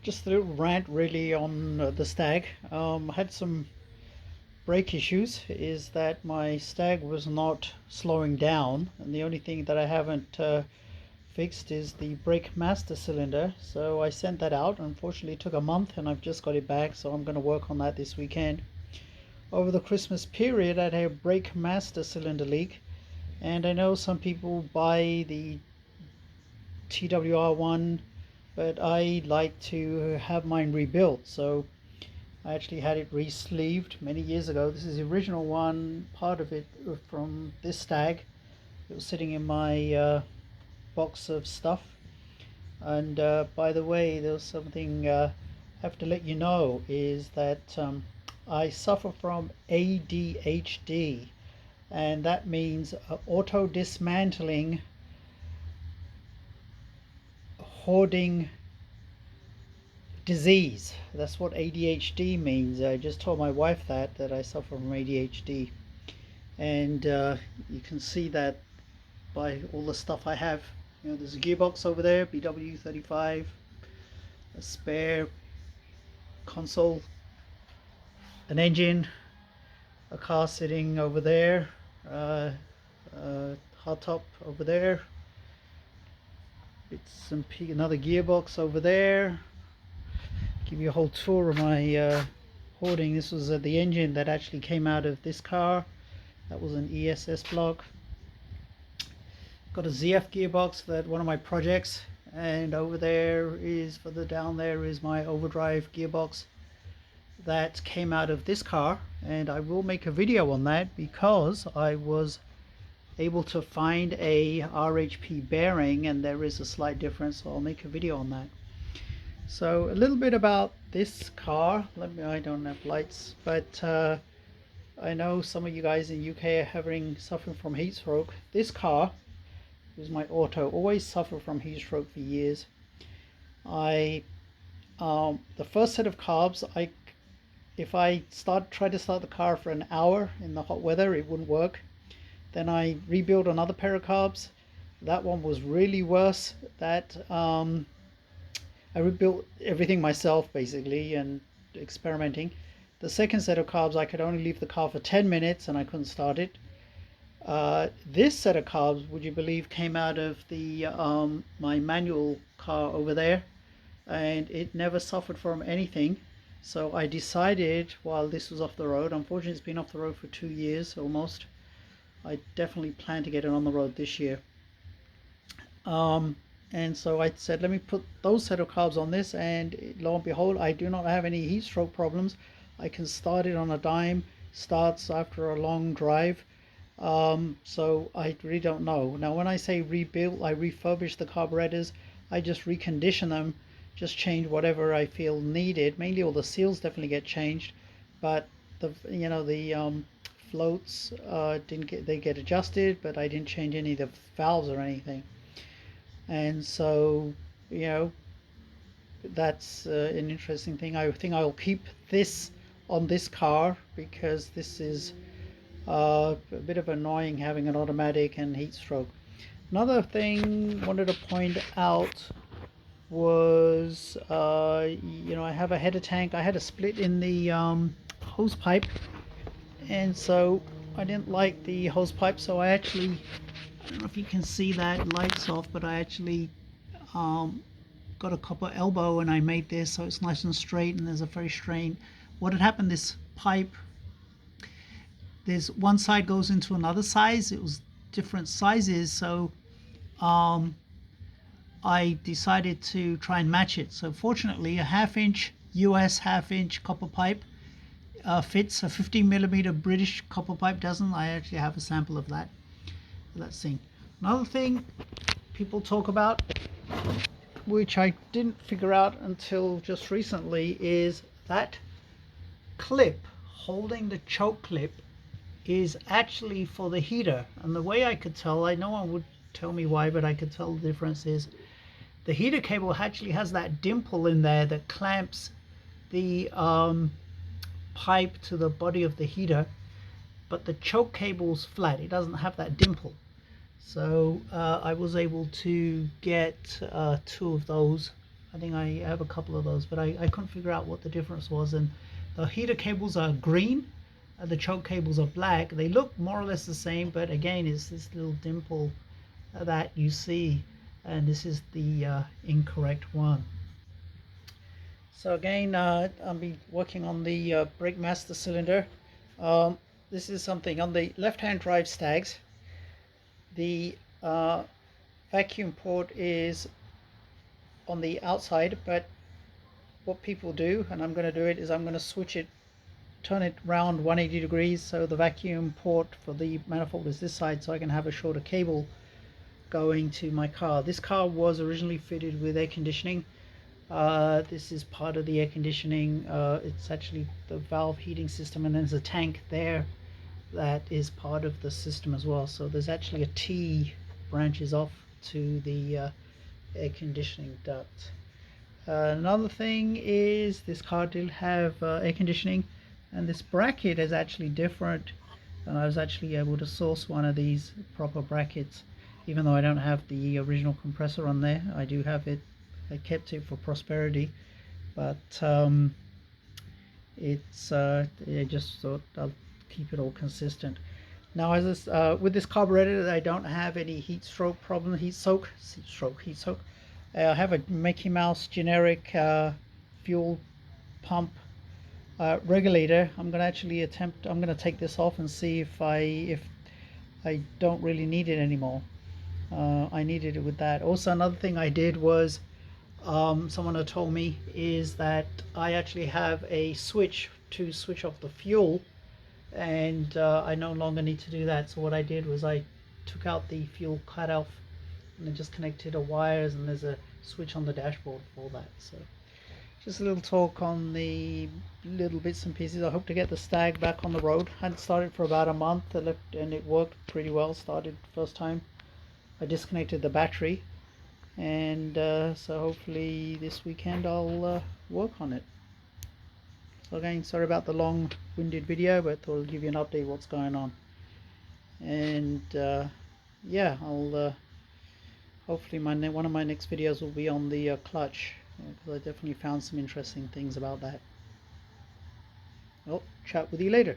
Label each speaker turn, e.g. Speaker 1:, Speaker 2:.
Speaker 1: Just a little rant really on the Stag. I had some brake issues. Is that my Stag was not slowing down, and the only thing that I haven't fixed is the brake master cylinder. So I sent that out. Unfortunately, it took a month, and I've just got it back. So I'm going to work on that this weekend. Over the Christmas period, I had a brake master cylinder leak, and I know some people buy the TWR1, but I like to have mine rebuilt. So I actually had it re-sleeved many years ago. This is the original one, part of it from this Stag. It was sitting in my box of stuff. And by the way, there was something I have to let you know, is that I suffer from ADHD, and that means auto dismantling hoarding disease. That's what ADHD means. I just told my wife that I suffer from ADHD, and you can see that by all the stuff I have. You know, there's a gearbox over there, BW35, a spare console, an engine, a car sitting over there, hardtop over there, it's another gearbox over there. Give you a whole tour of my hoarding. This was the engine that actually came out of this car. That was an ESS block. Got a ZF gearbox, that one of my projects, and over there is, further down there is my overdrive gearbox that came out of this car, and I will make a video on that because I was able to find a RHP bearing and there is a slight difference, so I'll make a video on that. So a little bit about this car. I don't have lights, but I know some of you guys in UK are suffering from heat stroke. This car is my auto, always suffer from heat stroke for years. The first set of carbs, if I try to start the car for an hour in the hot weather, it wouldn't work. Then I rebuilt another pair of carbs. That one was really worse. That I rebuilt everything myself basically and experimenting. The second set of carbs, I could only leave the car for 10 minutes and I couldn't start it. This set of carbs, would you believe, came out of the my manual car over there, and it never suffered from anything. So I decided, while this was off the road, unfortunately it's been off the road for 2 years almost, I definitely plan to get it on the road this year. And so I said, let me put those set of carbs on this, and lo and behold, I do not have any heat stroke problems. I can start it on a dime, starts after a long drive. So I really don't know. Now when I say rebuild, I refurbish the carburetors. I just recondition them, just change whatever I feel needed. Mainly all the seals definitely get changed, but the floats they get adjusted, but I didn't change any of the valves or anything. And so that's an interesting thing. I think I'll keep this on this car because this is a bit of annoying having an automatic and heat stroke. Another thing I wanted to point out was I have a header tank. I had a split in the hose pipe, and so I didn't like the hose pipe, so I don't know if you can see that, lights off, but I actually got a copper elbow and I made this so it's nice and straight, and there's a very strain. What had happened, this pipe, there's one side goes into another size. It was different sizes, so I decided to try and match it. So fortunately a half-inch US half-inch copper pipe fits. A 15mm British copper pipe doesn't. I actually have a sample of that. Let's see. Another thing people talk about, which I didn't figure out until just recently, is that clip holding the choke clip is actually for the heater. And the way I could tell, no one would tell me why, but I could tell the difference is the heater cable actually has that dimple in there that clamps the pipe to the body of the heater, but the choke cable's flat. It doesn't have that dimple. So I was able to get 2 of those I think I have a couple of those, but I couldn't figure out what the difference was. And the heater cables are green, the choke cables are black. They look more or less the same, but again, it's this little dimple that you see, and this is the incorrect one. So again, I'll be working on the brake master cylinder. Um, this is something on the left-hand drive Stags. The vacuum port is on the outside, but what people do, and I'm going to do it, is I'm going to switch it, turn it round 180 degrees, so the vacuum port for the manifold is this side, so I can have a shorter cable going to my car. This car was originally fitted with air conditioning. This is part of the air conditioning. It's actually the valve heating system, and there's a tank there that is part of the system as well. So there's actually a T branches off to the air conditioning duct. Another thing is this car did have air conditioning, and this bracket is actually different, and I was actually able to source one of these proper brackets. Even though I don't have the original compressor on there, I do have it. I kept it for prosperity, but it's I just thought I'll keep it all consistent. Now, as this, with this carburetor, I don't have any heat stroke problem, heat soak. I have a Mickey Mouse generic fuel pump regulator. I'm going to actually I'm going to take this off and see if I don't really need it anymore. I needed it with that. Also, another thing I did was, someone had told me, is that I actually have a switch to switch off the fuel, and I no longer need to do that. So what I did was I took out the fuel cutoff and then just connected the wires, and there's a switch on the dashboard for that. So just a little talk on the little bits and pieces. I hope to get the Stag back on the road. I hadn't started for about a month, and it worked pretty well. Started first time. I disconnected the battery, and so hopefully this weekend I'll work on it. So again, sorry about the long-winded video, but I thought I'll give you an update what's going on. And yeah, I'll hopefully one of my next videos will be on the clutch, because I definitely found some interesting things about that. Well, chat with you later.